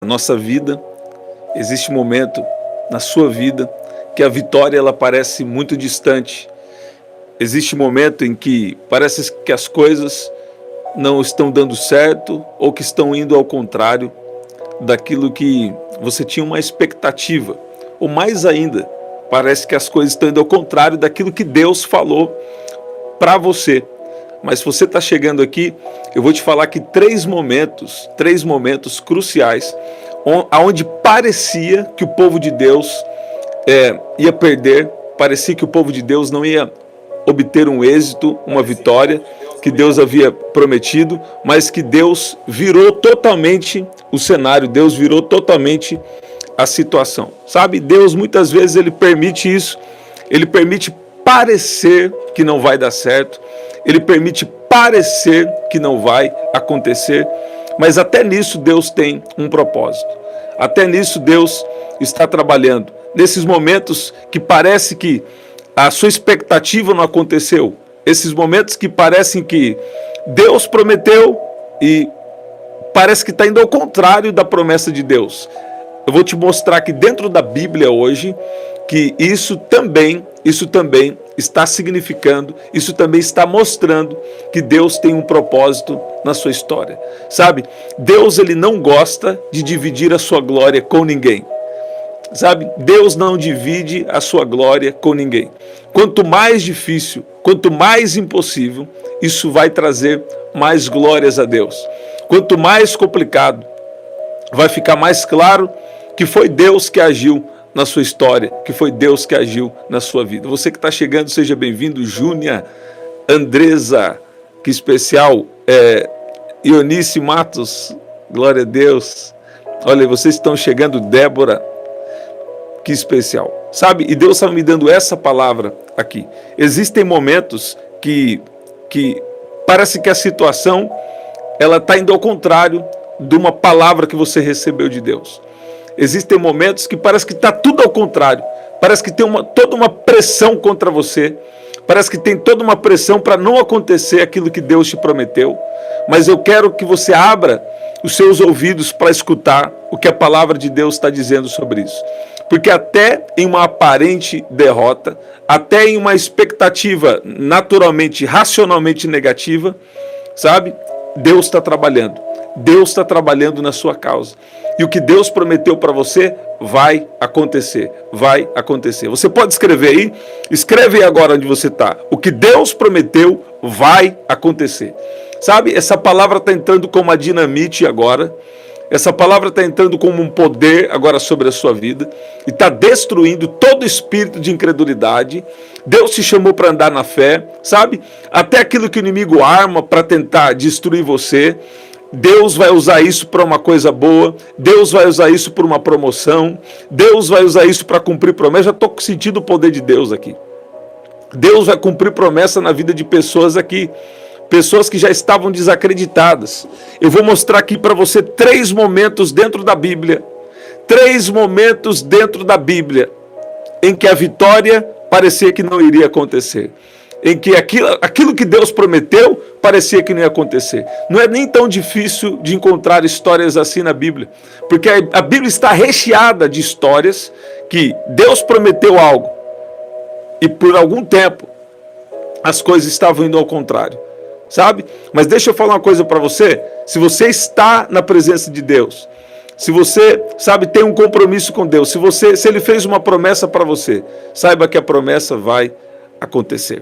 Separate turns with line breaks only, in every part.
Na nossa vida, existe um momento na sua vida que a vitória ela parece muito distante. Existe um momento em que parece que as coisas não estão dando certo ou que estão indo ao contrário daquilo que você tinha uma expectativa. Ou mais ainda, parece que as coisas estão indo ao contrário daquilo que Deus falou para você. Mas se você está chegando aqui, eu vou te falar que três momentos cruciais, onde parecia que o povo de Deus ia perder, parecia que o povo de Deus não ia obter um êxito, uma vitória que Deus havia prometido, mas que Deus virou totalmente o cenário, Deus virou totalmente a situação. Sabe, Deus muitas vezes ele permite isso, ele permite parecer que não vai dar certo, ele permite parecer que não vai acontecer, mas até nisso Deus tem um propósito. Até nisso Deus está trabalhando. Nesses momentos que parece que a sua expectativa não aconteceu, esses momentos que parecem que Deus prometeu e parece que está indo ao contrário da promessa de Deus. Eu vou te mostrar que dentro da Bíblia hoje, que isso também está significando, isso também está mostrando que Deus tem um propósito na sua história. Sabe, Deus ele não gosta de dividir a sua glória com ninguém. Sabe, Deus não divide a sua glória com ninguém. Quanto mais difícil, quanto mais impossível, isso vai trazer mais glórias a Deus. Quanto mais complicado, vai ficar mais claro que foi Deus que agiu na sua história, que foi Deus que agiu na sua vida. Você que está chegando, seja bem-vindo. Júnia, Andresa, que especial, Ionice Matos, glória a Deus. Olha, vocês estão chegando, Débora, que especial. Sabe, e Deus está me dando essa palavra aqui. Existem momentos que parece que a situação ela está indo ao contrário de uma palavra que você recebeu de Deus. Existem momentos que parece que está tudo ao contrário. Parece que tem toda uma pressão contra você. Parece que tem toda uma pressão para não acontecer aquilo que Deus te prometeu. Mas eu quero que você abra os seus ouvidos para escutar o que a palavra de Deus está dizendo sobre isso. Porque até em uma aparente derrota, até em uma expectativa naturalmente, racionalmente negativa, sabe? Deus está trabalhando. Deus está trabalhando na sua causa. E o que Deus prometeu para você vai acontecer. Vai acontecer. Você pode escrever aí? Escreve aí agora onde você está. O que Deus prometeu vai acontecer. Sabe, essa palavra está entrando como uma dinamite agora. Essa palavra está entrando como um poder agora sobre a sua vida. E está destruindo todo espírito de incredulidade. Deus te chamou para andar na fé. Sabe, até aquilo que o inimigo arma para tentar destruir você. Deus vai usar isso para uma coisa boa, Deus vai usar isso para uma promoção, Deus vai usar isso para cumprir promessa. Já estou sentindo o poder de Deus aqui. Deus vai cumprir promessa na vida de pessoas aqui, pessoas que já estavam desacreditadas. Eu vou mostrar aqui para você três momentos dentro da Bíblia, em que a vitória parecia que não iria acontecer. Em que aquilo que Deus prometeu parecia que não ia acontecer. Não é nem tão difícil de encontrar histórias assim na Bíblia, porque a Bíblia está recheada de histórias que Deus prometeu algo e por algum tempo as coisas estavam indo ao contrário, sabe? Mas deixa eu falar uma coisa para você. Se você está na presença de Deus, se você, sabe, tem um compromisso com Deus, se Ele fez uma promessa para você, saiba que a promessa vai acontecer.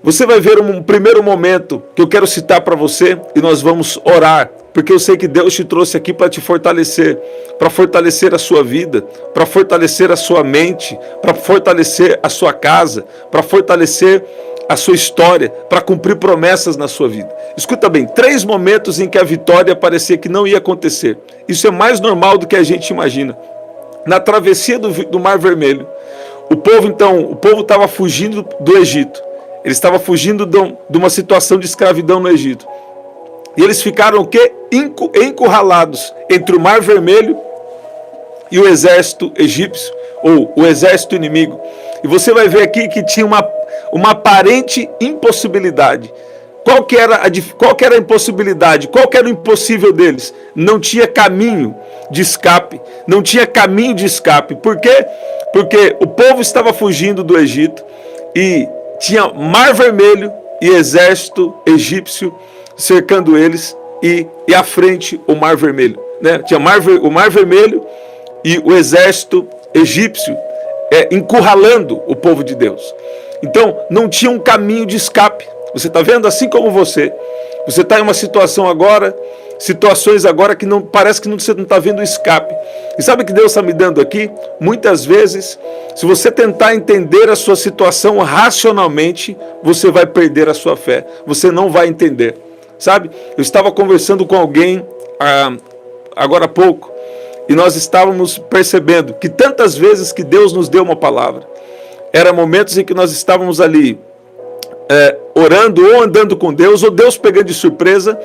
Você vai ver um primeiro momento que eu quero citar para você e nós vamos orar, porque eu sei que Deus te trouxe aqui para te fortalecer, para fortalecer a sua vida, para fortalecer a sua mente, para fortalecer a sua casa, para fortalecer a sua história, para cumprir promessas na sua vida. Escuta bem, três momentos em que a vitória parecia que não ia acontecer. Isso é mais normal do que a gente imagina. Na travessia do Mar Vermelho, o povo estava fugindo do Egito. Ele estava fugindo de uma situação de escravidão no Egito. E eles ficaram o quê? Encurralados entre o Mar Vermelho e o exército egípcio, ou o exército inimigo. E você vai ver aqui que tinha uma aparente impossibilidade. Qual que era a impossibilidade? Qual que era o impossível deles? Não tinha caminho de escape. Não tinha caminho de escape. Por quê? Porque o povo estava fugindo do Egito e tinha Mar Vermelho e exército egípcio cercando eles e à frente o Mar Vermelho. Né? Tinha o Mar Vermelho e o exército egípcio encurralando o povo de Deus. Então não tinha um caminho de escape. Você está vendo? Assim como você está em uma situações agora que não parece que você não está vendo o escape. E sabe o que Deus está me dando aqui? Muitas vezes, se você tentar entender a sua situação racionalmente, você vai perder a sua fé. Você não vai entender. Sabe? Eu estava conversando com alguém agora há pouco e nós estávamos percebendo que tantas vezes que Deus nos deu uma palavra, eram momentos em que nós estávamos ali orando ou andando com Deus, ou Deus pegando de surpresa,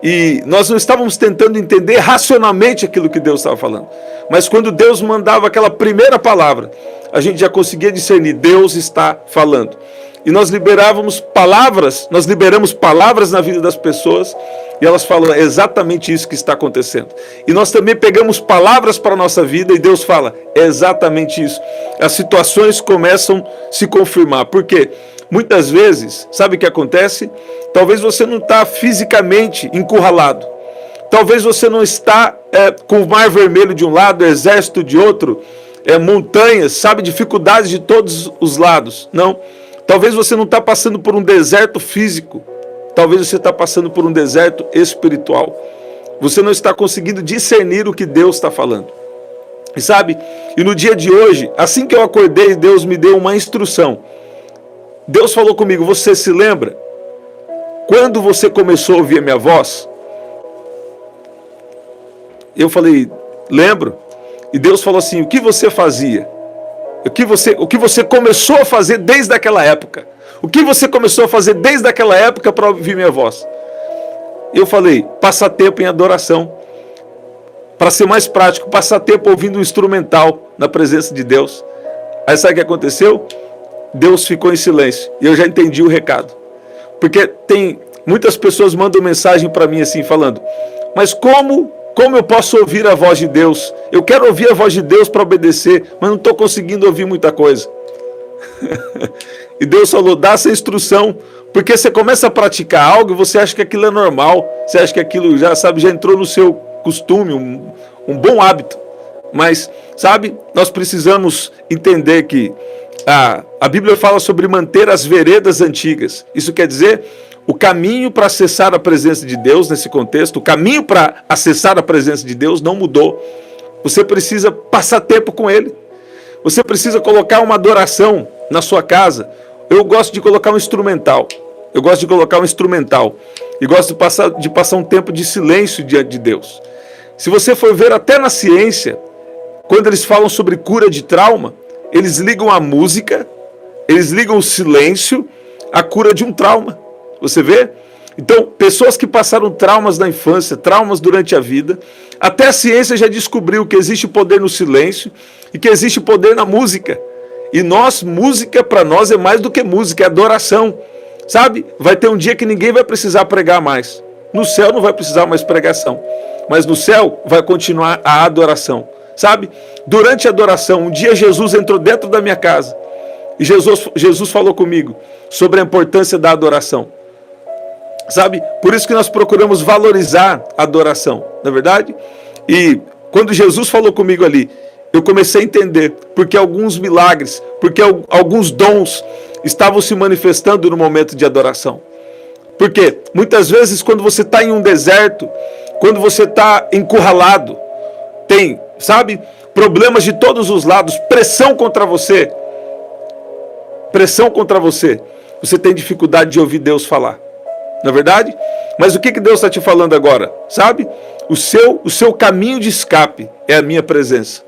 e nós não estávamos tentando entender racionalmente aquilo que Deus estava falando. Mas quando Deus mandava aquela primeira palavra, a gente já conseguia discernir, Deus está falando. E nós liberamos palavras na vida das pessoas, e elas falam exatamente isso que está acontecendo. E nós também pegamos palavras para a nossa vida, e Deus fala exatamente isso. As situações começam a se confirmar. Por quê? Muitas vezes, sabe o que acontece? Talvez você não está fisicamente encurralado. Talvez você não está com o Mar Vermelho de um lado, exército de outro, montanhas, sabe, dificuldades de todos os lados. Não. Talvez você não está passando por um deserto físico. Talvez você está passando por um deserto espiritual. Você não está conseguindo discernir o que Deus está falando. E sabe, e no dia de hoje, assim que eu acordei, Deus me deu uma instrução. Deus falou comigo, você se lembra? Quando você começou a ouvir a minha voz? Eu falei, lembro. E Deus falou assim, o que você fazia? O que você começou a fazer desde aquela época? O que você começou a fazer desde aquela época para ouvir minha voz? Eu falei, passar tempo em adoração. Para ser mais prático, passar tempo ouvindo um instrumental na presença de Deus. Aí sabe o que aconteceu? Deus ficou em silêncio. E eu já entendi o recado. Porque tem muitas pessoas mandam mensagem para mim assim, falando, mas como eu posso ouvir a voz de Deus? Eu quero ouvir a voz de Deus para obedecer, mas não estou conseguindo ouvir muita coisa. E Deus falou, dá essa instrução, porque você começa a praticar algo e você acha que aquilo é normal, você acha que aquilo já entrou no seu costume, um bom hábito. Mas, sabe, nós precisamos entender que a Bíblia fala sobre manter as veredas antigas. Isso quer dizer, o caminho para acessar a presença de Deus, nesse contexto, o caminho para acessar a presença de Deus não mudou. Você precisa passar tempo com Ele. Você precisa colocar uma adoração na sua casa. Eu gosto de colocar um instrumental. E gosto de passar um tempo de silêncio diante de Deus. Se você for ver até na ciência, quando eles falam sobre cura de trauma, eles ligam a música, eles ligam o silêncio à cura de um trauma. Você vê? Então, pessoas que passaram traumas na infância, traumas durante a vida, até a ciência já descobriu que existe poder no silêncio e que existe poder na música. E música para nós é mais do que música, é adoração. Sabe? Vai ter um dia que ninguém vai precisar pregar mais. No céu não vai precisar mais pregação. Mas no céu vai continuar a adoração. Sabe? Durante a adoração, um dia Jesus entrou dentro da minha casa. E Jesus falou comigo sobre a importância da adoração. Sabe? Por isso que nós procuramos valorizar a adoração. Não é verdade? E quando Jesus falou comigo ali, eu comecei a entender porque alguns milagres, porque alguns dons estavam se manifestando no momento de adoração. Porque muitas vezes quando você está em um deserto, quando você está encurralado, tem, sabe, problemas de todos os lados, pressão contra você, você tem dificuldade de ouvir Deus falar. Não é verdade? Mas o que Deus está te falando agora? Sabe? O seu caminho de escape é a minha presença.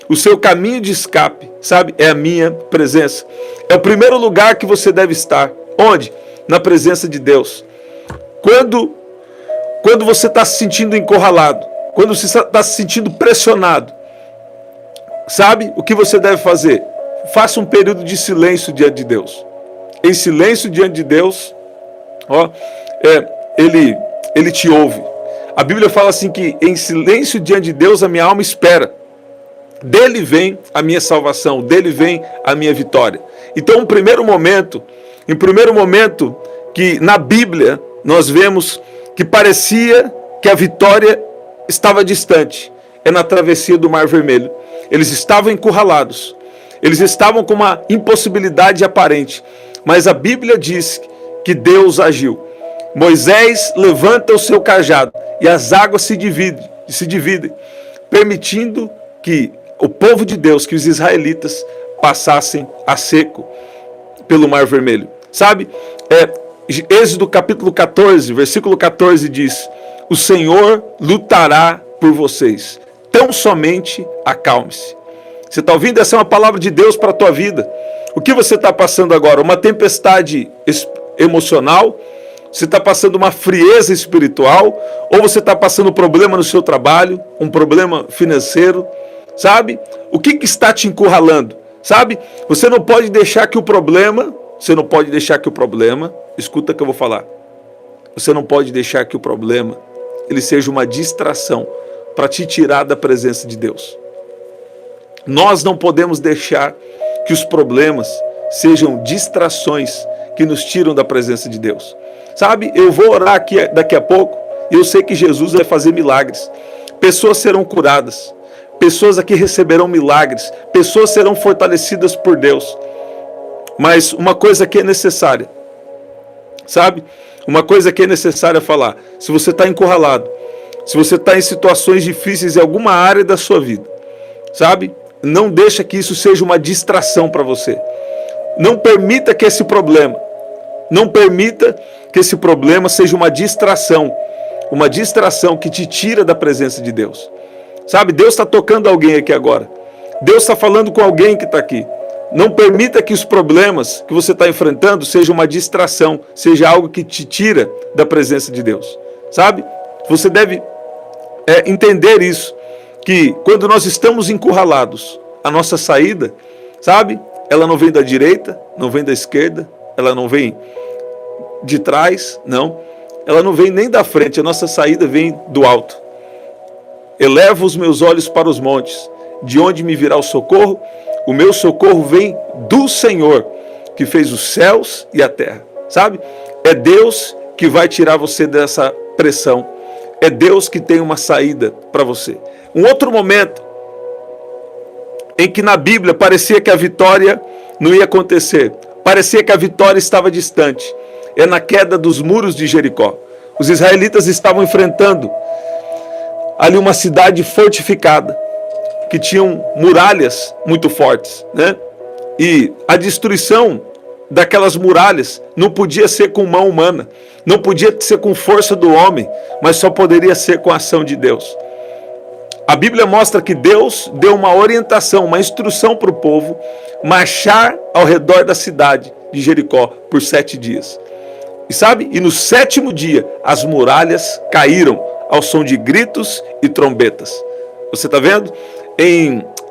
O seu caminho de escape, sabe? É a minha presença. É o primeiro lugar que você deve estar. Onde? Na presença de Deus. Quando você está se sentindo encurralado, quando você está se sentindo pressionado, sabe o que você deve fazer? Faça um período de silêncio diante de Deus. Em silêncio diante de Deus, ele te ouve. A Bíblia fala assim que em silêncio diante de Deus a minha alma espera. Dele vem a minha salvação, dele vem a minha vitória. Então, em primeiro momento que na Bíblia nós vemos que parecia que a vitória estava distante, é na travessia do Mar Vermelho. Eles estavam encurralados, eles estavam com uma impossibilidade aparente, mas a Bíblia diz que Deus agiu. Moisés levanta o seu cajado e as águas se dividem, permitindo que o povo de Deus, que os israelitas, passassem a seco pelo Mar Vermelho. Sabe, Êxodo capítulo 14, versículo 14 diz: o Senhor lutará por vocês, tão somente acalme-se. Você está ouvindo? Essa é uma palavra de Deus para a tua vida. O que você está passando agora? Uma tempestade emocional? Você está passando uma frieza espiritual? Ou você está passando um problema no seu trabalho? Um problema financeiro? Sabe? O que está te encurralando? Sabe? Você não pode deixar que o problema, escuta o que eu vou falar. Você não pode deixar que o problema ele seja uma distração para te tirar da presença de Deus. Nós não podemos deixar que os problemas sejam distrações que nos tiram da presença de Deus. Sabe, eu vou orar aqui daqui a pouco e eu sei que Jesus vai fazer milagres. Pessoas serão curadas, pessoas aqui receberão milagres, pessoas serão fortalecidas por Deus. Mas uma coisa que é necessária, sabe? Uma coisa que é necessária falar. Se você está encurralado, se você está em situações difíceis em alguma área da sua vida, sabe? Não deixa que isso seja uma distração para você. Não permita que esse problema seja uma distração que te tira da presença de Deus. Sabe, Deus está tocando alguém aqui agora. Deus está falando com alguém que está aqui. Não permita que os problemas que você está enfrentando sejam uma distração, seja algo que te tira da presença de Deus. Sabe, você deve entender isso, que quando nós estamos encurralados, a nossa saída, sabe, ela não vem da direita, não vem da esquerda, ela não vem de trás, não. Ela não vem nem da frente, a nossa saída vem do alto. Elevo os meus olhos para os montes, de onde me virá o socorro? O meu socorro vem do Senhor, que fez os céus e a terra. Sabe? É Deus que vai tirar você dessa pressão. É Deus que tem uma saída para você. Um outro momento em que na Bíblia parecia que a vitória não ia acontecer, parecia que a vitória estava distante, é na queda dos muros de Jericó. Os israelitas estavam enfrentando ali uma cidade fortificada, que tinham muralhas muito fortes, né? E a destruição daquelas muralhas não podia ser com mão humana, não podia ser com força do homem, mas só poderia ser com a ação de Deus. A Bíblia mostra que Deus deu uma orientação, uma instrução para o povo marchar ao redor da cidade de Jericó por 7 dias. E sabe? E no 7º dia as muralhas caíram ao som de gritos e trombetas. Você está vendo?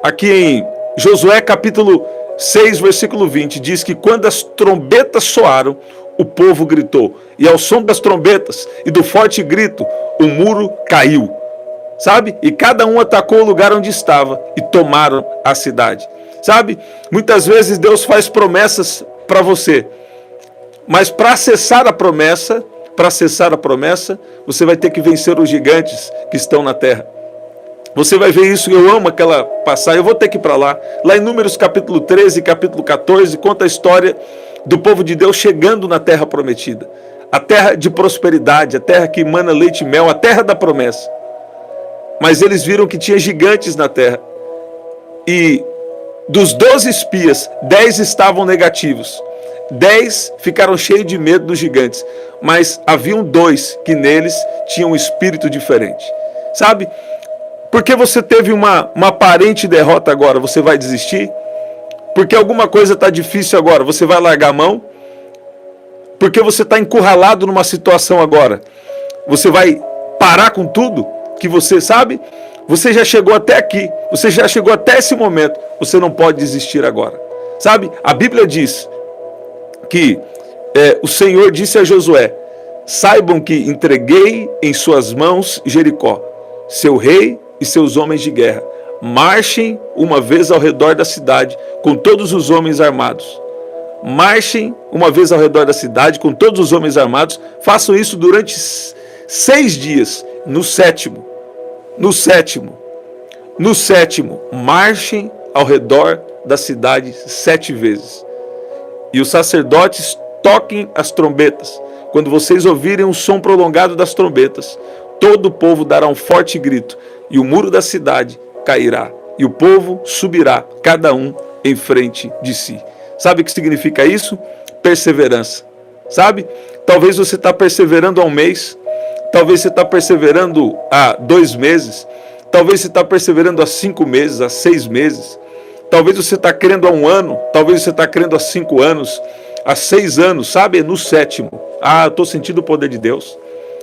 Aqui em Josué capítulo 6, versículo 20, diz que quando as trombetas soaram, o povo gritou. E ao som das trombetas e do forte grito, o muro caiu. Sabe? E cada um atacou o lugar onde estava e tomaram a cidade. Sabe? Muitas vezes Deus faz promessas para você. Mas para acessar a promessa, você vai ter que vencer os gigantes que estão na terra. Você vai ver isso, eu amo aquela passagem, eu vou ter que ir para lá. Lá em Números capítulo 13, capítulo 14, conta a história do povo de Deus chegando na terra prometida. A terra de prosperidade, a terra que emana leite e mel, a terra da promessa. Mas eles viram que tinha gigantes na terra. E dos 12 espias, 10 estavam negativos. 10 ficaram cheios de medo dos gigantes. Mas haviam 2 que neles tinham um espírito diferente. Sabe? Porque você teve uma aparente derrota agora, você vai desistir? Porque alguma coisa está difícil agora, você vai largar a mão? Porque você está encurralado numa situação agora, você vai parar com tudo que você sabe? Você já chegou até aqui, você já chegou até esse momento, você não pode desistir agora. Sabe? A Bíblia diz que o Senhor disse a Josué, saibam que entreguei em suas mãos Jericó, seu rei e seus homens de guerra. Marchem uma vez ao redor da cidade com todos os homens armados. Marchem uma vez ao redor da cidade com todos os homens armados. Façam isso durante 6 dias. No sétimo, marchem ao redor da cidade 7 vezes. E os sacerdotes toquem as trombetas. Quando vocês ouvirem o som prolongado das trombetas, todo o povo dará um forte grito, e o muro da cidade cairá, e o povo subirá, cada um em frente de si. Sabe o que significa isso? Perseverança. Sabe? Talvez você está perseverando há 1 mês, talvez você está perseverando há 2 meses, talvez você está perseverando há 5 meses, há 6 meses, talvez você está crendo há 1 ano, talvez você está crendo há 5 anos, há 6 anos, sabe? No 7º. Eu estou sentindo o poder de Deus.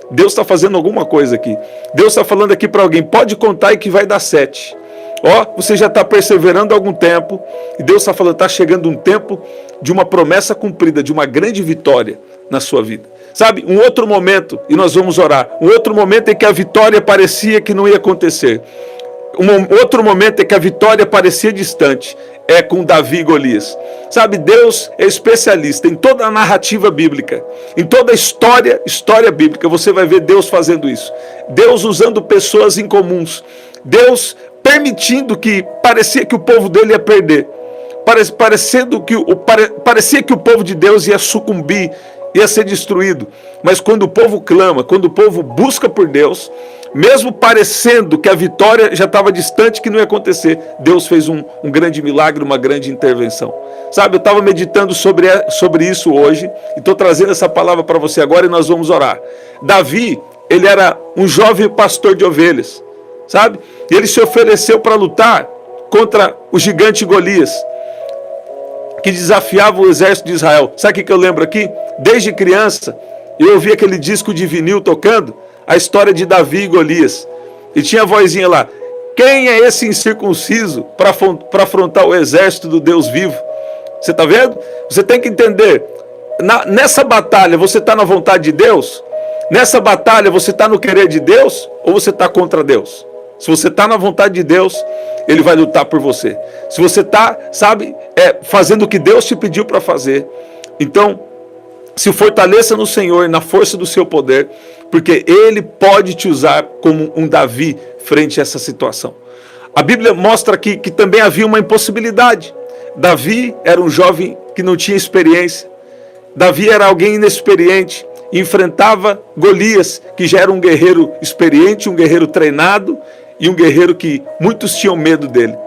Deus está fazendo alguma coisa aqui. Deus está falando aqui para alguém, pode contar e que vai dar 7. Você já está perseverando há algum tempo, e Deus está falando, está chegando um tempo de uma promessa cumprida, de uma grande vitória na sua vida. Sabe, um outro momento, e nós vamos orar, um outro momento em que a vitória parecia que não ia acontecer. Outro momento em que a vitória parecia distante, é com Davi e Golias. Sabe, Deus é especialista em toda a narrativa bíblica, em toda a história bíblica, você vai ver Deus fazendo isso. Deus usando pessoas incomuns, Deus permitindo que parecia que o povo dele ia perder, parecia que o povo de Deus ia sucumbir, ia ser destruído. Mas quando o povo clama, quando o povo busca por Deus, mesmo parecendo que a vitória já estava distante, que não ia acontecer, Deus fez um grande milagre, uma grande intervenção. Sabe, eu estava meditando sobre isso hoje, e estou trazendo essa palavra para você agora, e nós vamos orar. Davi, ele era um jovem pastor de ovelhas, sabe? E ele se ofereceu para lutar contra o gigante Golias, que desafiava o exército de Israel. Sabe o que eu lembro aqui? Desde criança, eu ouvi aquele disco de vinil tocando a história de Davi e Golias. E tinha a vozinha lá, quem é esse incircunciso para afrontar o exército do Deus vivo? Você está vendo? Você tem que entender, nessa batalha você está na vontade de Deus? Nessa batalha você está no querer de Deus? Ou você está contra Deus? Se você está na vontade de Deus, Ele vai lutar por você. Se você está, fazendo o que Deus te pediu para fazer, então se fortaleça no Senhor, na força do seu poder, porque Ele pode te usar como um Davi frente a essa situação. A Bíblia mostra aqui que também havia uma impossibilidade. Davi era um jovem que não tinha experiência. Davi era alguém inexperiente. E enfrentava Golias, que já era um guerreiro experiente, um guerreiro treinado e um guerreiro que muitos tinham medo dele.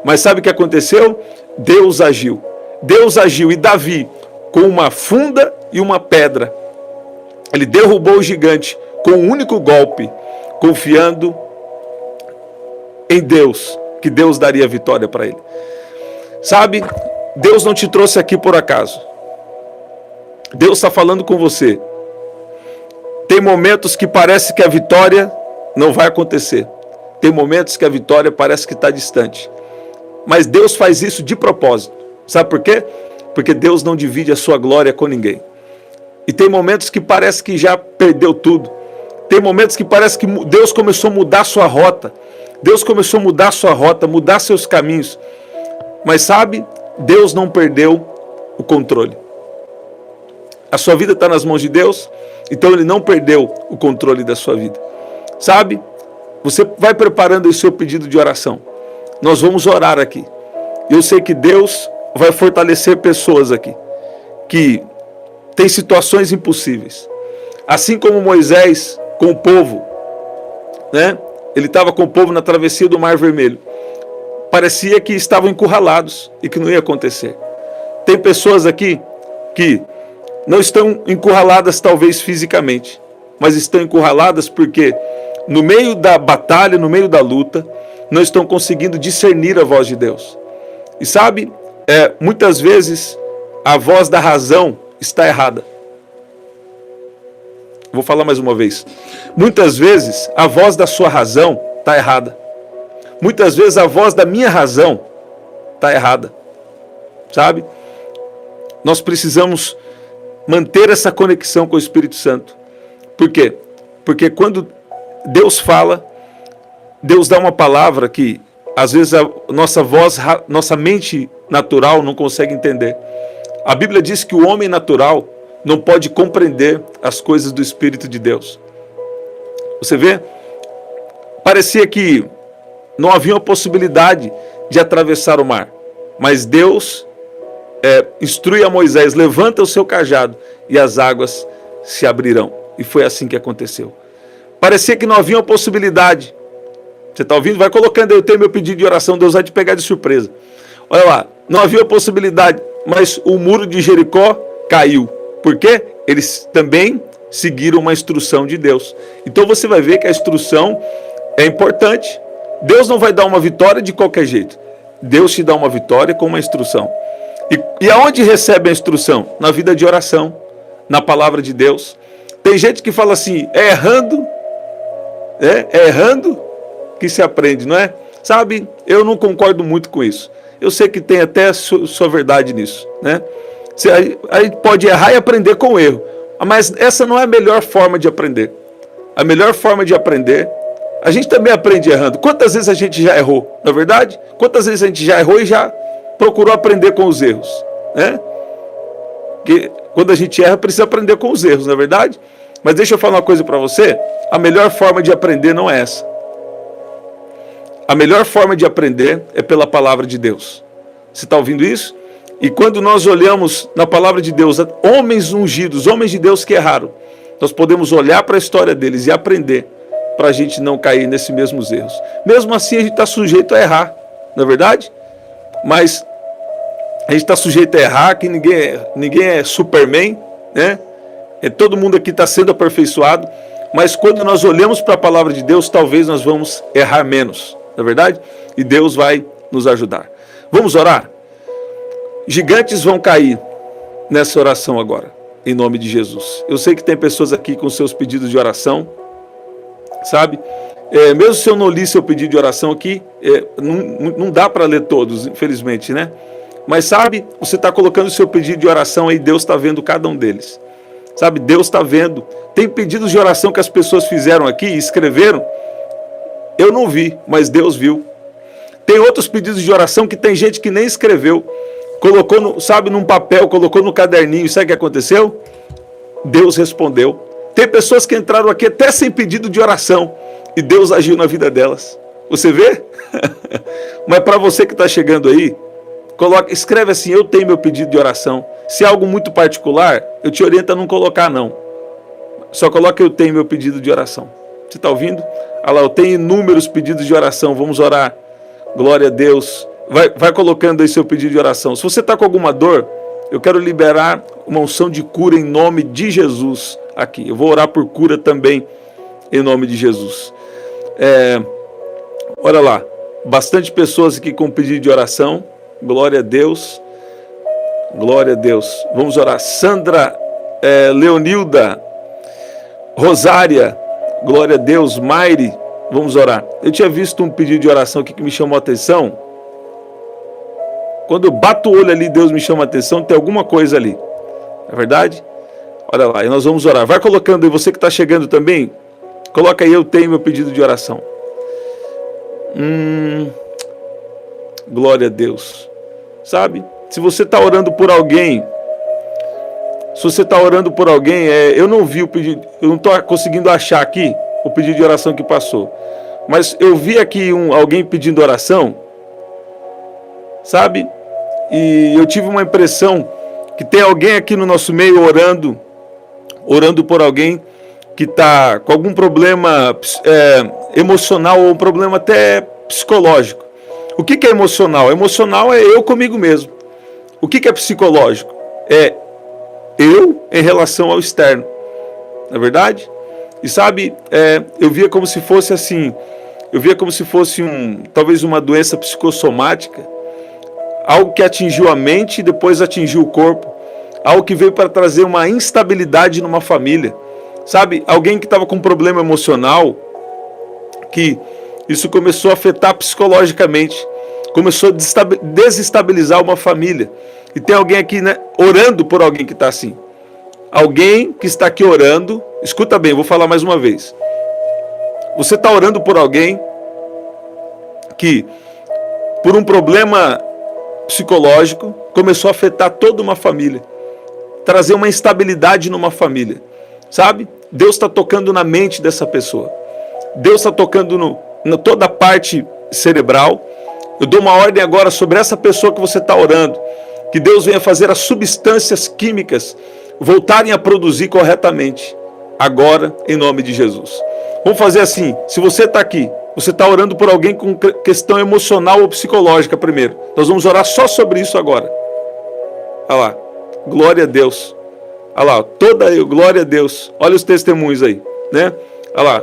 Mas sabe o que aconteceu? Deus agiu. Deus agiu, e Davi, com uma funda e uma pedra, ele derrubou o gigante com um único golpe, confiando em Deus, que Deus daria vitória para ele. Sabe, Deus não te trouxe aqui por acaso. Deus está falando com você. Tem momentos que parece que a vitória não vai acontecer. Tem momentos que a vitória parece que está distante. Mas Deus faz isso de propósito. Sabe por quê? Porque Deus não divide a sua glória com ninguém. E tem momentos que parece que já perdeu tudo. Tem momentos que parece que Deus começou a mudar sua rota. Deus começou a mudar sua rota, mudar seus caminhos. Mas sabe, Deus não perdeu o controle. A sua vida está nas mãos de Deus, então Ele não perdeu o controle da sua vida. Sabe, você vai preparando o seu pedido de oração. Nós vamos orar aqui. Eu sei que Deus vai fortalecer pessoas aqui, que têm situações impossíveis. Assim como Moisés com o povo, né? Ele estava com o povo na travessia do Mar Vermelho. Parecia que estavam encurralados e que não ia acontecer. Tem pessoas aqui que não estão encurraladas talvez fisicamente, mas estão encurraladas porque no meio da batalha, no meio da luta, não estão conseguindo discernir a voz de Deus. E sabe, muitas vezes a voz da razão está errada. Vou falar mais uma vez. Muitas vezes a voz da sua razão está errada. Muitas vezes a voz da minha razão está errada. Sabe? Nós precisamos manter essa conexão com o Espírito Santo. Por quê? Porque quando Deus fala, Deus dá uma palavra que às vezes a nossa voz, nossa mente natural não consegue entender. A Bíblia diz que o homem natural não pode compreender as coisas do Espírito de Deus. Você vê? Parecia que não havia uma possibilidade de atravessar o mar. Mas Deus instrui a Moisés, levanta o seu cajado e as águas se abrirão. E foi assim que aconteceu. Parecia que não havia uma possibilidade. Você está ouvindo? Vai colocando aí, eu tenho meu pedido de oração, Deus vai te pegar de surpresa. Olha lá, não havia possibilidade, mas o muro de Jericó caiu. Por quê? Eles também seguiram uma instrução de Deus. Então você vai ver que a instrução é importante. Deus não vai dar uma vitória de qualquer jeito. Deus te dá uma vitória com uma instrução. E aonde recebe a instrução? Na vida de oração, na palavra de Deus. Tem gente que fala assim, é errando que se aprende, não é? Sabe, eu não concordo muito com isso. Eu sei que tem até sua verdade nisso, né? Aí pode errar e aprender com o erro. Mas essa não é a melhor forma de aprender. A melhor forma de aprender, a gente também aprende errando. Quantas vezes a gente já errou, não é verdade? Quantas vezes a gente já errou e já procurou aprender com os erros, né? Porque quando a gente erra, precisa aprender com os erros, não é verdade? Mas deixa eu falar uma coisa para você. A melhor forma de aprender não é essa. A melhor forma de aprender é pela palavra de Deus. Você está ouvindo isso? E quando nós olhamos na palavra de Deus, homens ungidos, homens de Deus que erraram, nós podemos olhar para a história deles e aprender para a gente não cair nesses mesmos erros. Mesmo assim, a gente está sujeito a errar, não é verdade? Mas a gente está sujeito a errar, que ninguém é Superman, né? Todo mundo aqui está sendo aperfeiçoado, mas quando nós olhamos para a palavra de Deus, talvez nós vamos errar menos, não é verdade? E Deus vai nos ajudar. Vamos orar? Gigantes vão cair nessa oração agora, em nome de Jesus. Eu sei que tem pessoas aqui com seus pedidos de oração, sabe? Mesmo se eu não li seu pedido de oração aqui, não dá para ler todos, infelizmente, né? Mas sabe, você está colocando o seu pedido de oração aí, Deus está vendo cada um deles. Sabe, Deus está vendo. Tem pedidos de oração que as pessoas fizeram aqui e escreveram. Eu não vi, mas Deus viu. Tem outros pedidos de oração que tem gente que nem escreveu. Colocou, num papel, colocou no caderninho. Sabe o que aconteceu? Deus respondeu. Tem pessoas que entraram aqui até sem pedido de oração. E Deus agiu na vida delas. Você vê? Mas para você que está chegando aí, escreve assim, eu tenho meu pedido de oração. Se é algo muito particular, eu te oriento a não colocar não. Só coloca eu tenho meu pedido de oração. Você está ouvindo? Olha lá, eu tenho inúmeros pedidos de oração, vamos orar. Glória a Deus. Vai colocando aí seu pedido de oração. Se você está com alguma dor, eu quero liberar uma unção de cura em nome de Jesus aqui. Eu vou orar por cura também em nome de Jesus. Olha lá, bastante pessoas aqui com pedido de oração. Glória a Deus. Glória a Deus. Vamos orar. Sandra, Leonilda, Rosária, glória a Deus. Maire, vamos orar. Eu tinha visto um pedido de oração aqui que me chamou a atenção. Quando eu bato o olho ali, Deus me chama a atenção, tem alguma coisa ali. É verdade? Olha lá, e nós vamos orar. Vai colocando aí, você que está chegando também, coloca aí, eu tenho meu pedido de oração. Glória a Deus. Sabe? Se você está orando por alguém, eu não vi o pedido, eu não estou conseguindo achar aqui o pedido de oração que passou. Mas eu vi aqui alguém pedindo oração, sabe? E eu tive uma impressão que tem alguém aqui no nosso meio orando por alguém que está com algum problema emocional ou um problema até psicológico. O que é emocional? Emocional é eu comigo mesmo. O que é psicológico? É eu em relação ao externo. Não é verdade? E sabe, eu via como se fosse assim, talvez uma doença psicossomática, algo que atingiu a mente e depois atingiu o corpo, algo que veio para trazer uma instabilidade numa família. Sabe, alguém que estava com um problema emocional, que isso começou a afetar psicologicamente, começou a desestabilizar uma família. E tem alguém aqui, né, orando por alguém que está assim. Alguém que está aqui orando, Escuta bem, eu vou falar mais uma vez. Você está orando por alguém que, por um problema psicológico, começou a afetar toda uma família, trazer uma instabilidade numa família, sabe? Deus está tocando na mente dessa pessoa, Deus está tocando toda a parte cerebral. Eu dou uma ordem agora sobre essa pessoa que você está orando, que Deus venha fazer as substâncias químicas voltarem a produzir corretamente, agora, em nome de Jesus. Vamos fazer assim, se você está aqui, você está orando por alguém com questão emocional ou psicológica primeiro. Nós vamos orar só sobre isso agora. Olha lá, glória a Deus. Olha lá, glória a Deus. Olha os testemunhos aí, né? Olha lá,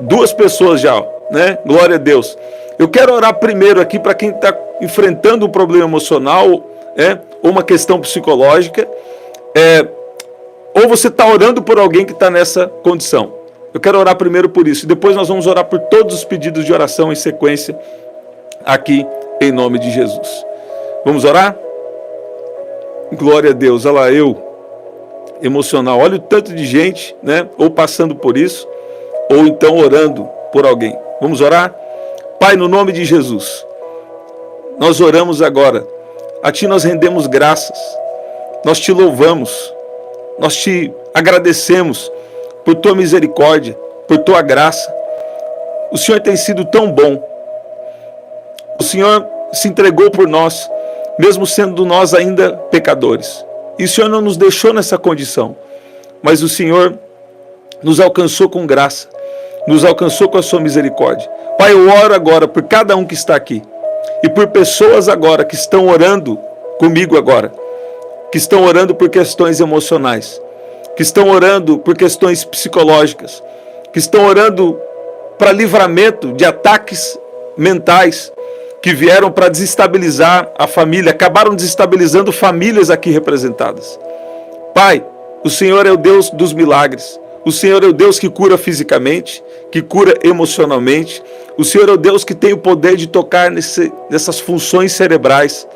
2 pessoas já, né? Glória a Deus. Eu quero orar primeiro aqui para quem está enfrentando um problema emocional, ou uma questão psicológica, ou você está orando por alguém que está nessa condição. Eu quero orar primeiro por isso. E depois nós vamos orar por todos os pedidos de oração em sequência aqui em nome de Jesus. Vamos orar? Glória a Deus. Olha lá, emocional. Olha o tanto de gente, né? Ou passando por isso, ou então orando por alguém. Vamos orar? Pai, no nome de Jesus, nós oramos agora. A Ti nós rendemos graças. Nós Te louvamos. Nós Te agradecemos por Tua misericórdia, por Tua graça. O Senhor tem sido tão bom. O Senhor se entregou por nós, mesmo sendo nós ainda pecadores. E o Senhor não nos deixou nessa condição, mas o Senhor nos alcançou com graça, nos alcançou com a Sua misericórdia. Pai, eu oro agora por cada um que está aqui, e por pessoas agora que estão orando comigo agora, que estão orando por questões emocionais, que estão orando por questões psicológicas, que estão orando para livramento de ataques mentais que vieram para desestabilizar a família, acabaram desestabilizando famílias aqui representadas. Pai, o Senhor é o Deus dos milagres, o Senhor é o Deus que cura fisicamente, que cura emocionalmente, o Senhor é o Deus que tem o poder de tocar nessas funções cerebrais,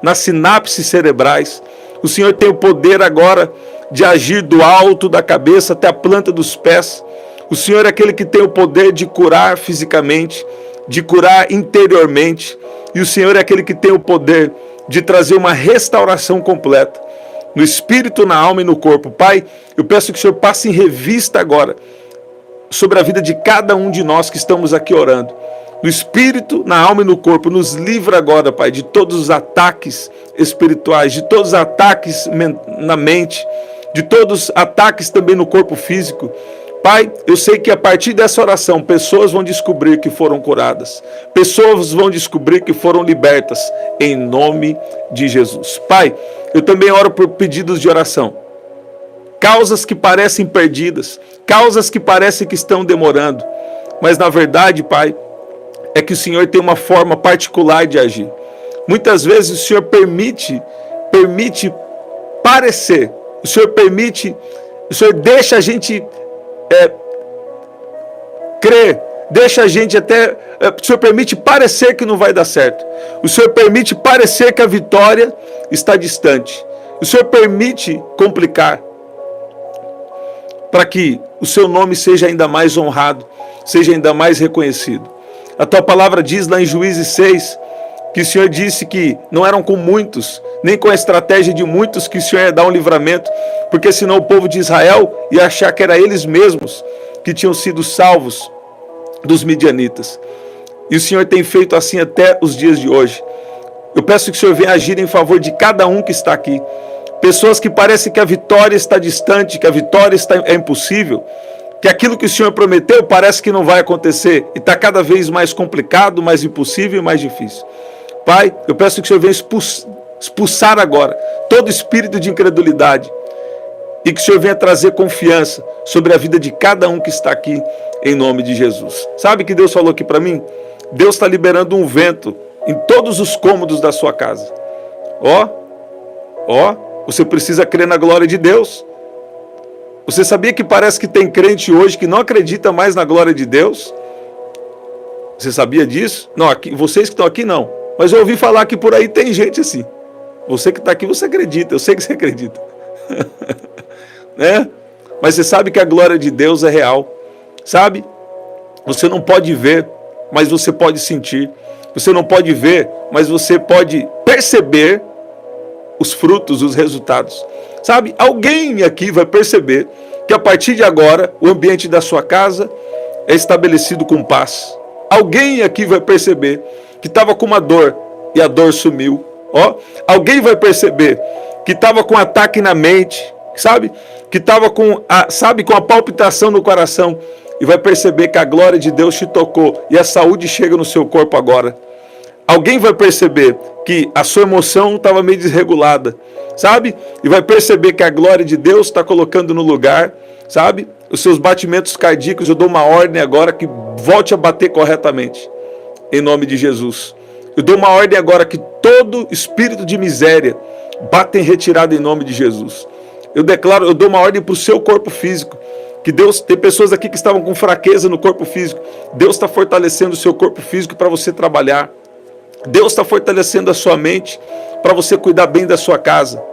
nas sinapses cerebrais. O Senhor tem o poder agora de agir do alto da cabeça até a planta dos pés. O Senhor é aquele que tem o poder de curar fisicamente, de curar interiormente. E o Senhor é aquele que tem o poder de trazer uma restauração completa, no espírito, na alma e no corpo. Pai, eu peço que o Senhor passe em revista agora sobre a vida de cada um de nós que estamos aqui orando. No espírito, na alma e no corpo, nos livra agora, Pai, de todos os ataques espirituais, de todos os ataques na mente, de todos os ataques também no corpo físico. Pai, eu sei que a partir dessa oração, pessoas vão descobrir que foram curadas, pessoas vão descobrir que foram libertas, em nome de Jesus. Pai, eu também oro por pedidos de oração, causas que parecem perdidas, causas que parecem que estão demorando, mas na verdade, Pai, é que o Senhor tem uma forma particular de agir. Muitas vezes o Senhor permite parecer, o Senhor deixa a gente crer, deixa a gente até, o Senhor permite parecer que não vai dar certo, o Senhor permite parecer que a vitória está distante, o Senhor permite complicar, para que o Seu nome seja ainda mais honrado, seja ainda mais reconhecido. A Tua palavra diz lá em Juízes 6, que o Senhor disse que não eram com muitos, nem com a estratégia de muitos que o Senhor ia dar um livramento, porque senão o povo de Israel ia achar que era eles mesmos que tinham sido salvos dos midianitas. E o Senhor tem feito assim até os dias de hoje. Eu peço que o Senhor venha agir em favor de cada um que está aqui. Pessoas que parecem que a vitória está distante, que a vitória é impossível, que aquilo que o Senhor prometeu parece que não vai acontecer e está cada vez mais complicado, mais impossível e mais difícil. Pai, eu peço que o Senhor venha expulsar agora todo espírito de incredulidade e que o Senhor venha trazer confiança sobre a vida de cada um que está aqui, em nome de Jesus. Sabe o que Deus falou aqui para mim? Deus está liberando um vento em todos os cômodos da sua casa. Você precisa crer na glória de Deus. Você sabia que parece que tem crente hoje que não acredita mais na glória de Deus? Você sabia disso? Não, aqui, vocês que estão aqui não. Mas eu ouvi falar que por aí tem gente assim. Você que está aqui, você acredita. Eu sei que você acredita. Né? mas você sabe que a glória de Deus é real, sabe? Você não pode ver, mas você pode sentir. Você não pode ver, mas você pode perceber os frutos, os resultados. Sabe? Alguém aqui vai perceber que a partir de agora o ambiente da sua casa é estabelecido com paz. Alguém aqui vai perceber que estava com uma dor e a dor sumiu. Ó, alguém vai perceber que estava com ataque na mente, sabe? Que estava com a palpitação no coração e vai perceber que a glória de Deus te tocou e a saúde chega no seu corpo agora. Alguém vai perceber que a sua emoção estava meio desregulada, sabe? E vai perceber que a glória de Deus está colocando no lugar, sabe? Os seus batimentos cardíacos, eu dou uma ordem agora que volte a bater corretamente, em nome de Jesus. Eu dou uma ordem agora que todo espírito de miséria bata em retirada em nome de Jesus. Eu declaro, eu dou uma ordem para o seu corpo físico, que Deus, tem pessoas aqui que estavam com fraqueza no corpo físico, Deus está fortalecendo o seu corpo físico para você trabalhar. Deus está fortalecendo a sua mente para você cuidar bem da sua casa.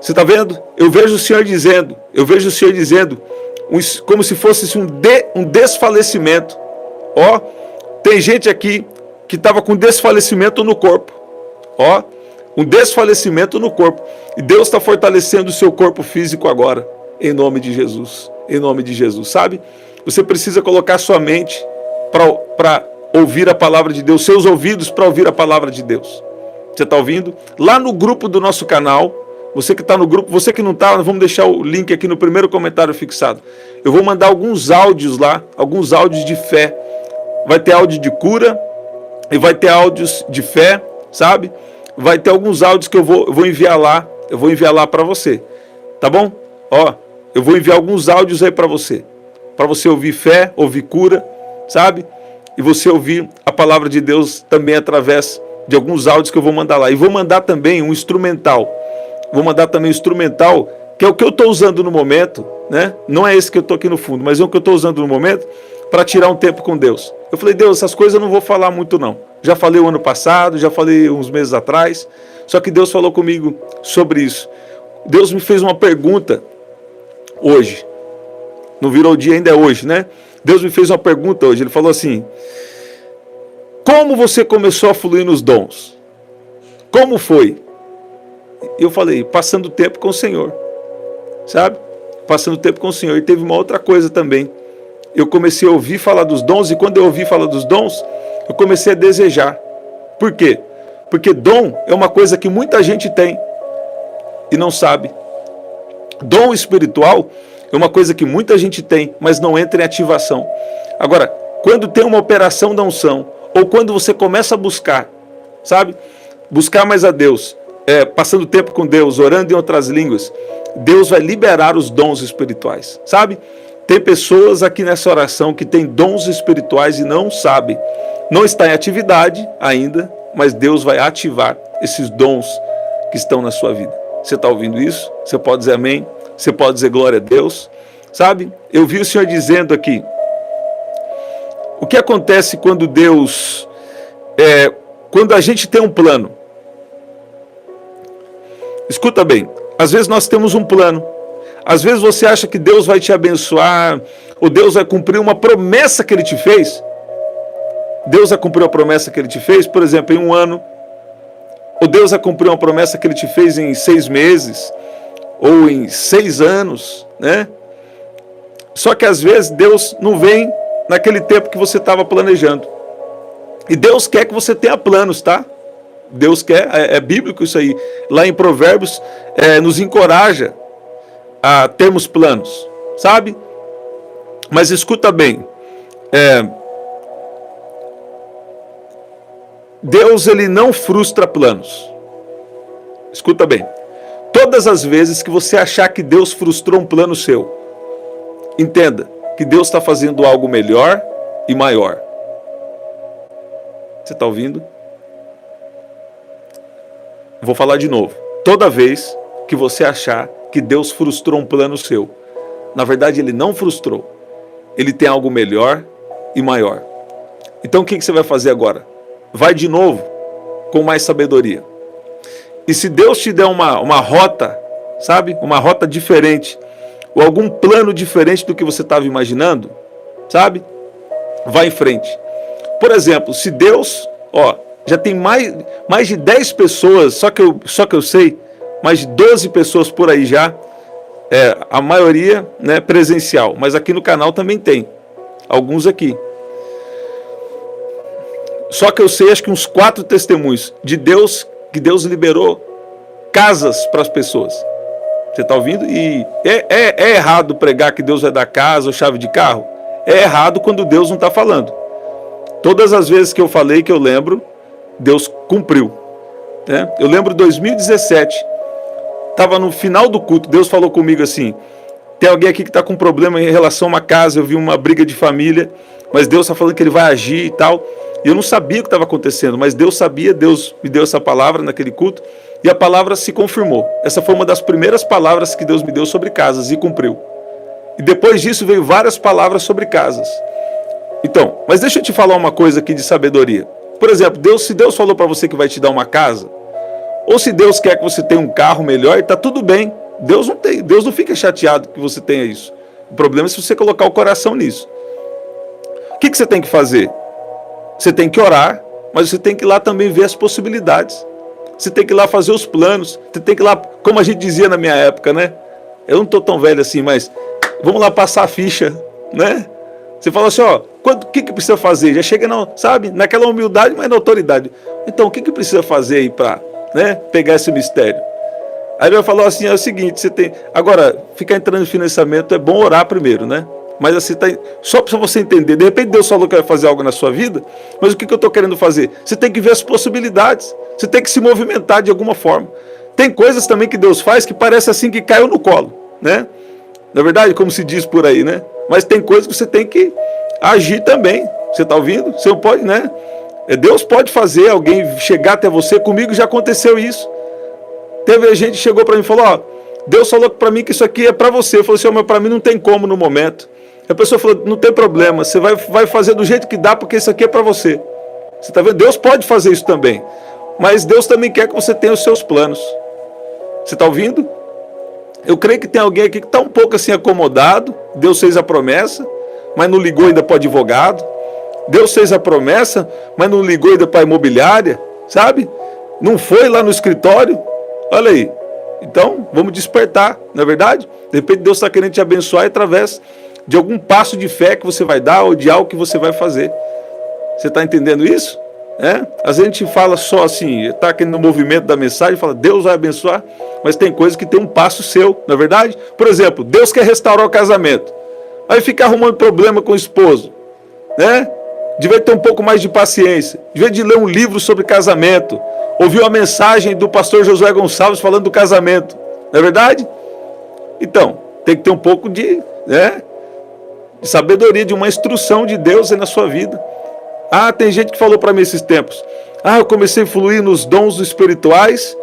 Você está vendo? Eu vejo o Senhor dizendo, como se fosse um desfalecimento. Ó, tem gente aqui que estava com desfalecimento no corpo. Ó, um desfalecimento no corpo. E Deus está fortalecendo o seu corpo físico agora, em nome de Jesus. Em nome de Jesus, sabe? Você precisa colocar sua mente para ouvir a palavra de Deus, seus ouvidos para ouvir a palavra de Deus. Você está ouvindo? Lá no grupo do nosso canal, você que está no grupo, você que não está, vamos deixar o link aqui no primeiro comentário fixado. Eu vou mandar alguns áudios lá, alguns áudios de fé. Vai ter áudio de cura e vai ter áudios de fé, sabe? Vai ter alguns áudios que eu vou enviar lá, para você, tá bom? Ó, eu vou enviar alguns áudios aí para você ouvir fé, ouvir cura, sabe? E você ouvir a palavra de Deus também através de alguns áudios que eu vou mandar lá. E vou mandar também um instrumental. Que é o que eu estou usando no momento, né? Não é esse que eu estou aqui no fundo, mas é o que eu estou usando no momento para tirar um tempo com Deus. Eu falei, Deus, essas coisas eu não vou falar muito não. Já falei o ano passado, já falei uns meses atrás, só que Deus falou comigo sobre isso. Deus me fez uma pergunta hoje. Não virou o dia, ainda é hoje, né? Deus me fez uma pergunta hoje, ele falou assim: como você começou a fluir nos dons? Como foi? Eu falei, passando tempo com o Senhor, sabe? Passando tempo com o Senhor. E teve uma outra coisa também. Eu comecei a ouvir falar dos dons, e quando eu ouvi falar dos dons, eu comecei a desejar. Por quê? Porque dom é uma coisa que muita gente tem e não sabe. Dom espiritual é uma coisa que muita gente tem, mas não entra em ativação. Agora, quando tem uma operação da unção, ou quando você começa a buscar, sabe? Buscar mais a Deus, passando tempo com Deus, orando em outras línguas, Deus vai liberar os dons espirituais, sabe? Tem pessoas aqui nessa oração que têm dons espirituais e não sabem. Não está em atividade ainda, mas Deus vai ativar esses dons que estão na sua vida. Você está ouvindo isso? Você pode dizer amém? Você pode dizer glória a Deus? Sabe? Eu vi o Senhor dizendo aqui, o que acontece quando Deus, quando a gente tem um plano? Escuta bem, às vezes nós temos um plano, às vezes você acha que Deus vai te abençoar, ou Deus vai cumprir uma promessa que Ele te fez. Deus vai cumprir a promessa que Ele te fez, por exemplo, em um ano, ou Deus vai cumprir uma promessa que Ele te fez em 6 meses, ou em 6 anos, né? Só que às vezes Deus não vem naquele tempo que você estava planejando. E Deus quer que você tenha planos, tá? Deus quer, é bíblico isso aí. Lá em Provérbios, nos encoraja a termos planos, sabe? Mas escuta bem, Deus, ele não frustra planos. Escuta bem, todas as vezes que você achar que Deus frustrou um plano seu, entenda que Deus está fazendo algo melhor e maior. Você está ouvindo? Vou falar de novo. Toda vez que você achar que Deus frustrou um plano seu, na verdade Ele não frustrou. Ele tem algo melhor e maior. Então o que você vai fazer agora? Vai de novo com mais sabedoria. E se Deus te der uma rota, sabe? Uma rota diferente, ou algum plano diferente do que você estava imaginando, sabe? Vai em frente. Por exemplo, se Deus, já tem mais de 10 pessoas, só que eu sei, mais de 12 pessoas por aí já, a maioria, né, presencial, mas aqui no canal também tem, alguns aqui. Só que eu sei, acho que uns 4 testemunhos de Deus, que Deus liberou casas para as pessoas. Você está ouvindo? E é errado pregar que Deus vai dar casa ou chave de carro? É errado quando Deus não está falando. Todas as vezes que eu falei, que eu lembro, Deus cumpriu. Né? Eu lembro 2017, estava no final do culto, Deus falou comigo assim, tem alguém aqui que está com problema em relação a uma casa, eu vi uma briga de família, mas Deus está falando que Ele vai agir e tal. E eu não sabia o que estava acontecendo, mas Deus sabia, Deus me deu essa palavra naquele culto, e a palavra se confirmou. Essa foi uma das primeiras palavras que Deus me deu sobre casas, e cumpriu. E depois disso veio várias palavras sobre casas. Então, mas deixa eu te falar uma coisa aqui de sabedoria. Por exemplo, se Deus falou para você que vai te dar uma casa, ou se Deus quer que você tenha um carro melhor, está tudo bem. Deus não fica chateado que você tenha isso. O problema é se você colocar o coração nisso. O que você tem que fazer? Você tem que orar, mas você tem que ir lá também ver as possibilidades. Você tem que ir lá fazer os planos. Você tem que ir lá, como a gente dizia na minha época, né? Eu não estou tão velho assim, mas vamos lá passar a ficha, né? Você fala assim, o que precisa fazer? Já chega, sabe, naquela humildade, mas na autoridade. Então, o que precisa fazer aí para, né, pegar esse mistério? Aí ele vai falar assim, é o seguinte, você tem... Agora, ficar entrando em financiamento é bom orar primeiro, né? Mas assim, só para você entender, de repente Deus falou que vai fazer algo na sua vida, mas o que eu estou querendo fazer? Você tem que ver as possibilidades, você tem que se movimentar de alguma forma. Tem coisas também que Deus faz que parece assim que caiu no colo, né? Na verdade, como se diz por aí, né? Mas tem coisas que você tem que agir também. Você está ouvindo? Você não pode, né? Deus pode fazer alguém chegar até você. Comigo já aconteceu isso. Teve gente que chegou para mim e falou, Deus falou para mim que isso aqui é para você. Eu falei assim, mas para mim não tem como no momento. A pessoa falou, não tem problema, você vai fazer do jeito que dá, porque isso aqui é para você. Você está vendo? Deus pode fazer isso também. Mas Deus também quer que você tenha os seus planos. Você está ouvindo? Eu creio que tem alguém aqui que está um pouco assim acomodado. Deus fez a promessa, mas não ligou ainda para o advogado. Deus fez a promessa, mas não ligou ainda para a imobiliária, sabe? Não foi lá no escritório. Olha aí. Então, vamos despertar, não é verdade? De repente Deus está querendo te abençoar através de algum passo de fé que você vai dar ou de algo que você vai fazer. Você está entendendo isso? Às vezes a gente fala só assim, está aqui no movimento da mensagem, fala Deus vai abençoar, mas tem coisas que tem um passo seu, não é verdade? Por exemplo, Deus quer restaurar o casamento, aí fica arrumando problema com o esposo, né? Devia ter um pouco mais de paciência, devia de ler um livro sobre casamento, ouvir uma mensagem do pastor Josué Gonçalves falando do casamento, não é verdade? Então, tem que ter um pouco de sabedoria, de uma instrução de Deus aí na sua vida. Tem gente que falou para mim esses tempos, eu comecei a fluir nos dons espirituais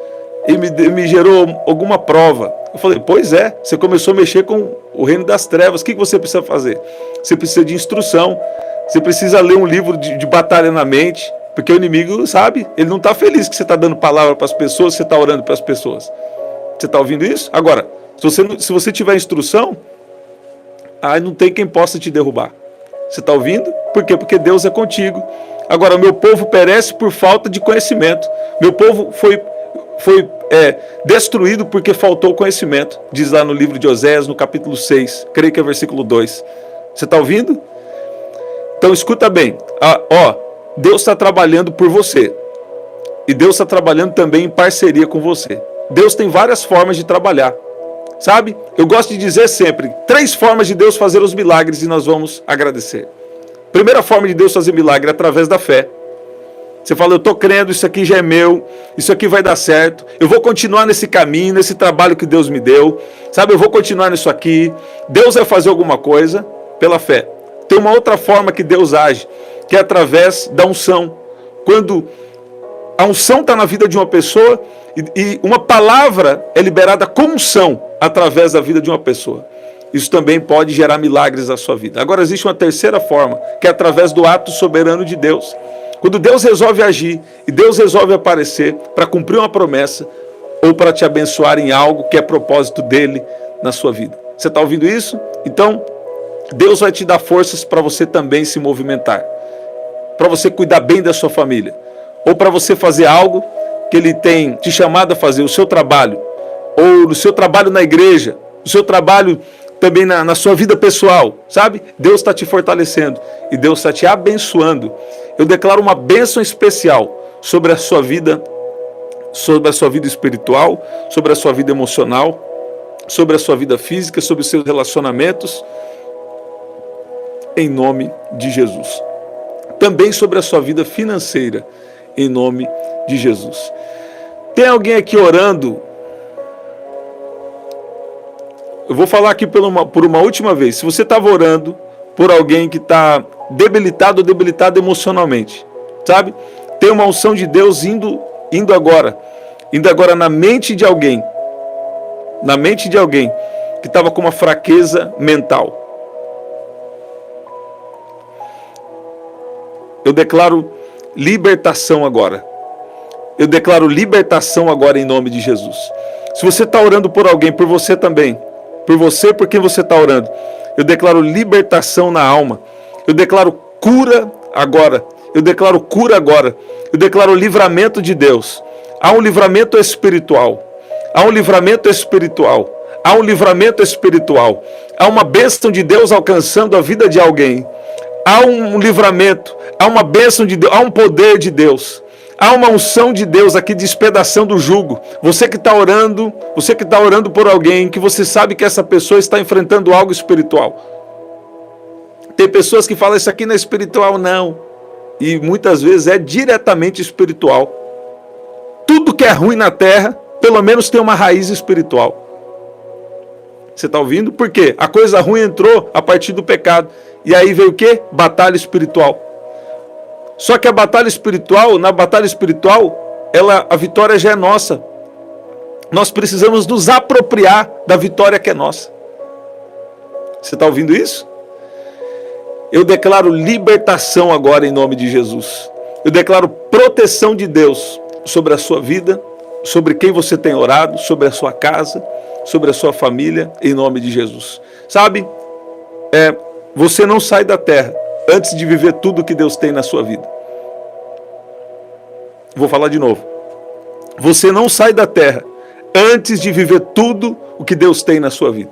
e me gerou alguma prova. Eu falei, pois é, você começou a mexer com o reino das trevas, o que você precisa fazer? Você precisa de instrução, você precisa ler um livro de batalha na mente, porque o inimigo, sabe, ele não está feliz que você está dando palavra para as pessoas, você está orando para as pessoas. Você está ouvindo isso? Agora, se você tiver instrução, não tem quem possa te derrubar. Você está ouvindo? Por quê? Porque Deus é contigo. Agora, meu povo perece por falta de conhecimento. Meu povo foi destruído porque faltou conhecimento. Diz lá no livro de Oséias, no capítulo 6. Creio que é versículo 2. Você está ouvindo? Então, escuta bem. Deus está trabalhando por você. E Deus está trabalhando também em parceria com você. Deus tem várias formas de trabalhar. Sabe? Eu gosto de dizer sempre, 3 formas de Deus fazer os milagres e nós vamos agradecer. Primeira forma de Deus fazer milagre é através da fé. Você fala, eu estou crendo, isso aqui já é meu, isso aqui vai dar certo, eu vou continuar nesse caminho, nesse trabalho que Deus me deu, sabe? Eu vou continuar nisso aqui, Deus vai fazer alguma coisa pela fé. Tem uma outra forma que Deus age, que é através da unção. Quando a unção está na vida de uma pessoa e uma palavra é liberada com unção através da vida de uma pessoa. Isso também pode gerar milagres na sua vida. Agora existe uma terceira forma, que é através do ato soberano de Deus. Quando Deus resolve agir e Deus resolve aparecer para cumprir uma promessa ou para te abençoar em algo que é propósito dele, na sua vida. Você está ouvindo isso? Então, Deus vai te dar forças para você também se movimentar, para você cuidar bem da sua família, ou para você fazer algo que Ele tem te chamado a fazer, o seu trabalho, ou no seu trabalho na igreja, o seu trabalho também na sua vida pessoal, sabe? Deus está te fortalecendo e Deus está te abençoando. Eu declaro uma bênção especial sobre a sua vida espiritual, sobre a sua vida emocional, sobre a sua vida física, sobre os seus relacionamentos, em nome de Jesus. Também sobre a sua vida financeira, em nome de Jesus. Tem alguém aqui orando? Eu vou falar aqui por uma última vez. Se você estava orando por alguém que está debilitado ou debilitada emocionalmente, sabe? Tem uma unção de Deus indo agora na mente de alguém, que estava com uma fraqueza mental. Eu declaro libertação agora. Eu declaro libertação agora em nome de Jesus. Se você está orando por alguém, por você também, por quem você está orando, eu declaro libertação na alma. Eu declaro cura agora. Eu declaro cura agora. Eu declaro livramento de Deus. Há um livramento espiritual. Há um livramento espiritual. Há um livramento espiritual. Há uma bênção de Deus alcançando a vida de alguém. Há um livramento. Há uma bênção de Deus. Há um poder de Deus. Há uma unção de Deus aqui despedaçando o jugo. Você que está orando por alguém que você sabe que essa pessoa está enfrentando algo espiritual. Tem pessoas que falam, isso aqui não é espiritual, não. E muitas vezes é diretamente espiritual. Tudo que é ruim na terra, pelo menos tem uma raiz espiritual. Você está ouvindo? Por quê? A coisa ruim entrou a partir do pecado. E aí veio o quê? Batalha espiritual. Só que na batalha espiritual, a vitória já é nossa. Nós precisamos nos apropriar da vitória que é nossa. Você está ouvindo isso? Eu declaro libertação agora em nome de Jesus. Eu declaro proteção de Deus sobre a sua vida, sobre quem você tem orado, sobre a sua casa, sobre a sua família, em nome de Jesus. Sabe, você não sai da terra antes de viver tudo que Deus tem na sua vida. Vou falar de novo. Você não sai da terra antes de viver tudo o que Deus tem na sua vida.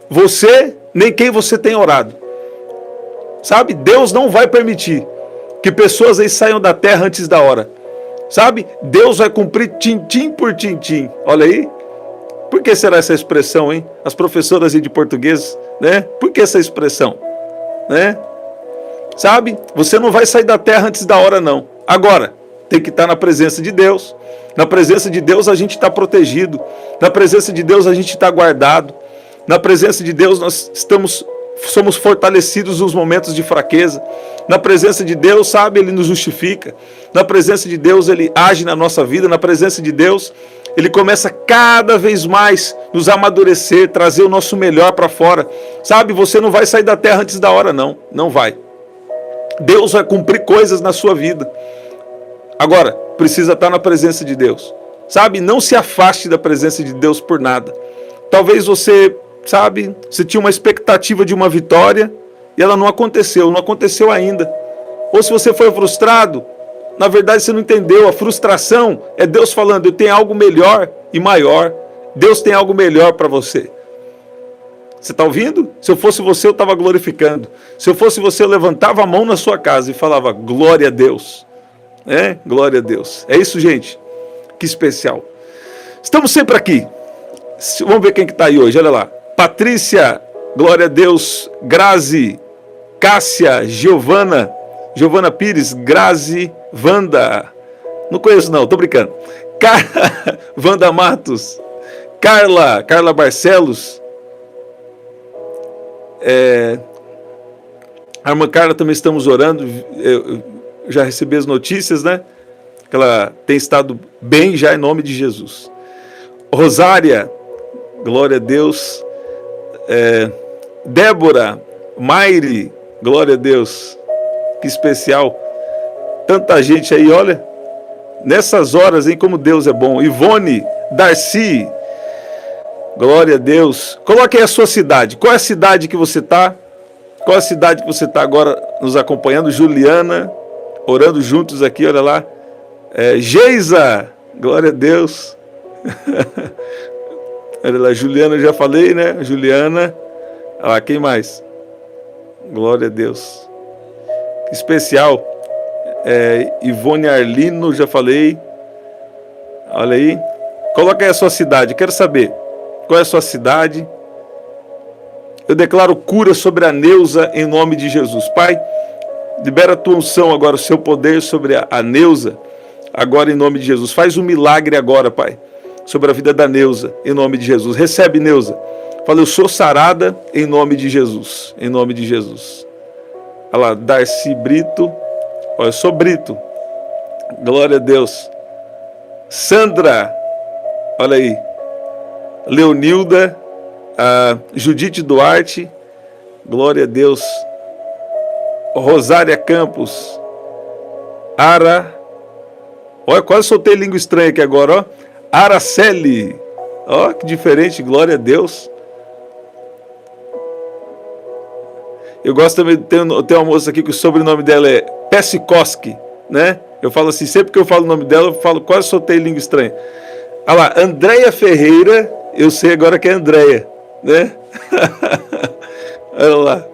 Você, nem quem você tem orado. Sabe, Deus não vai permitir que pessoas aí saiam da terra antes da hora. Sabe, Deus vai cumprir tintim por tintim. Olha aí. Por que será essa expressão, hein? As professoras aí de português, né? Por que essa expressão? Né? Sabe, você não vai sair da terra antes da hora, não. Agora, tem que estar na presença de Deus. Na presença de Deus a gente está protegido. Na presença de Deus a gente está guardado. Na presença de Deus nós somos fortalecidos nos momentos de fraqueza. Na presença de Deus, sabe, Ele nos justifica. Na presença de Deus, Ele age na nossa vida. Na presença de Deus, Ele começa cada vez mais nos amadurecer, trazer o nosso melhor para fora. Sabe, você não vai sair da terra antes da hora, não. Não vai. Deus vai cumprir coisas na sua vida. Agora, precisa estar na presença de Deus. Sabe, não se afaste da presença de Deus por nada. Talvez você, sabe, você tinha uma expectativa de uma vitória e ela não aconteceu ainda. Ou se você foi frustrado, na verdade você não entendeu. A frustração é Deus falando, eu tenho algo melhor e maior. Deus tem algo melhor para você. Você está ouvindo? Se eu fosse você, eu estava glorificando. Se eu fosse você, eu levantava a mão na sua casa e falava, glória a Deus. Glória a Deus. É isso, gente. Que especial. Estamos sempre aqui. Vamos ver quem que está aí hoje, olha lá. Patrícia, glória a Deus. Grazi, Cássia, Giovana Pires, Grazi, Wanda. Não conheço não, tô brincando. Wanda Matos, Carla Barcelos. A irmã Carla também estamos orando. Eu já recebi as notícias, né? Que ela tem estado bem já em nome de Jesus. Rosária, glória a Deus. Débora, Maire, glória a Deus. Que especial. Tanta gente aí, olha. Nessas horas, hein, como Deus é bom. Ivone, Darcy, Glória a Deus. Coloque aí a sua cidade. Qual é a cidade que você está? Qual é a cidade que você está agora nos acompanhando? Juliana, orando juntos aqui, olha lá. Geisa, glória a Deus. Olha lá, Juliana, eu já falei, né? Juliana. Olha lá, quem mais? Glória a Deus. Que especial. Ivone Arlino, já falei. Olha aí. Coloca aí a sua cidade, quero saber. Qual é a sua cidade? Eu declaro cura sobre a Neuza em nome de Jesus. Pai, libera a tua unção agora, o seu poder sobre a Neuza, agora em nome de Jesus. Faz um milagre agora, Pai, sobre a vida da Neuza, em nome de Jesus. Recebe, Neuza. Fala, eu sou sarada em nome de Jesus. Em nome de Jesus. Olha lá, Darcy Brito. Olha, eu sou Brito. Glória a Deus. Sandra. Olha aí. Leonilda, Judite Duarte, glória a Deus. Rosária Campos, Ara, olha, quase soltei língua estranha aqui agora, ó. Araceli, ó, que diferente, glória a Deus. Eu gosto também, tem uma moça aqui que o sobrenome dela é Pesikoski, né? Eu falo assim, sempre que eu falo o nome dela, eu falo, quase soltei língua estranha. Olha lá, Andréia Ferreira, eu sei agora que é Andréia, né? Olha lá,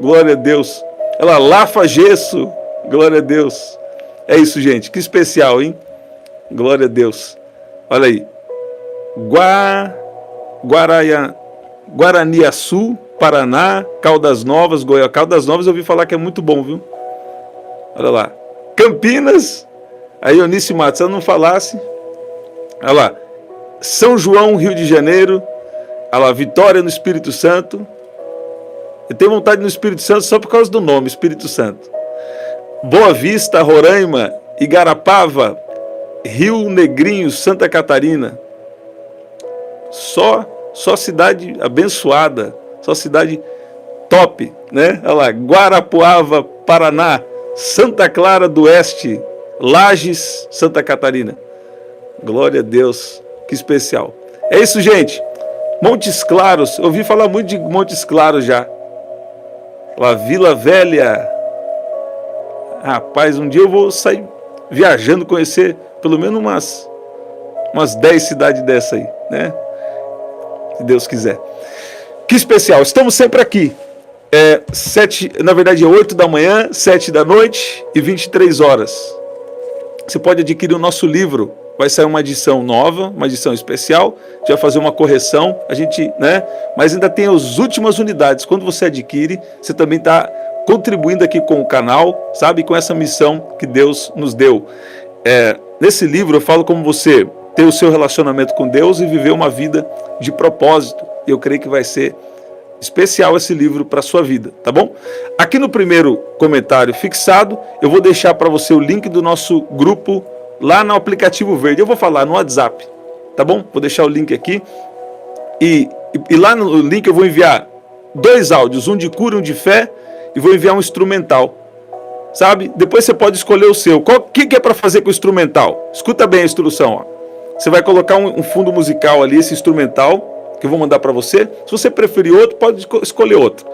glória a Deus. Olha lá, Lafa Gesso, glória a Deus. É isso, gente, que especial, hein? Glória a Deus. Olha aí. Guaraniaçu, Paraná, Caldas Novas, Goiás. Caldas Novas eu ouvi falar que é muito bom, viu? Olha lá. Campinas, a Eunice Matos, se eu não falasse. Olha lá. São João, Rio de Janeiro. Olha lá, Vitória no Espírito Santo. Eu tenho vontade no Espírito Santo só por causa do nome, Espírito Santo. Boa Vista, Roraima, Igarapava, Rio Negrinho, Santa Catarina. Só cidade abençoada, só cidade top, né? Olha lá, Guarapuava, Paraná, Santa Clara do Oeste, Lages, Santa Catarina. Glória a Deus, que especial. É isso, gente. Montes Claros, eu ouvi falar muito de Montes Claros já. Lá, Vila Velha. Rapaz, um dia eu vou sair viajando, conhecer pelo menos umas 10 cidades dessa aí, né? Se Deus quiser. Que especial, estamos sempre aqui. 8 da manhã, 7 da noite e 23 horas. Você pode adquirir o nosso livro. Vai sair uma edição nova, uma edição especial. A gente vai fazer uma correção, né? Mas ainda tem as últimas unidades. Quando você adquire, você também está contribuindo aqui com o canal, sabe? Com essa missão que Deus nos deu. Nesse livro eu falo como você ter o seu relacionamento com Deus e viver uma vida de propósito. Eu creio que vai ser especial esse livro para a sua vida, tá bom? Aqui no primeiro comentário fixado, eu vou deixar para você o link do nosso grupo lá no aplicativo verde. Eu vou falar no WhatsApp, tá bom? Vou deixar o link aqui. E lá no link eu vou enviar 2 áudios, um de cura e um de fé, e vou enviar um instrumental. Sabe? Depois você pode escolher o seu. O que é para fazer com o instrumental? Escuta bem a instrução, ó. Você vai colocar um fundo musical ali, esse instrumental, que eu vou mandar para você. Se você preferir outro, pode escolher outro.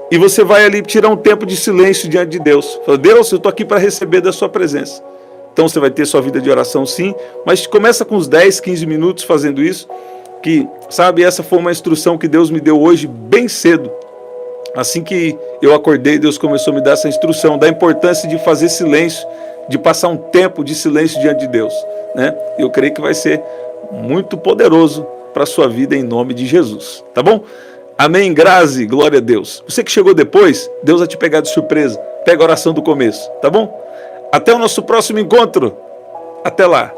E você vai ali tirar um tempo de silêncio diante de Deus. Fala, Deus, eu estou aqui para receber da sua presença. Então você vai ter sua vida de oração sim, mas começa com uns 10, 15 minutos fazendo isso, que, sabe, essa foi uma instrução que Deus me deu hoje bem cedo. Assim que eu acordei, Deus começou a me dar essa instrução, da importância de fazer silêncio, de passar um tempo de silêncio diante de Deus, né? Eu creio que vai ser muito poderoso para a sua vida em nome de Jesus, tá bom? Amém, Grazi, glória a Deus. Você que chegou depois, Deus vai te pegar de surpresa. Pega a oração do começo, tá bom? Até o nosso próximo encontro. Até lá.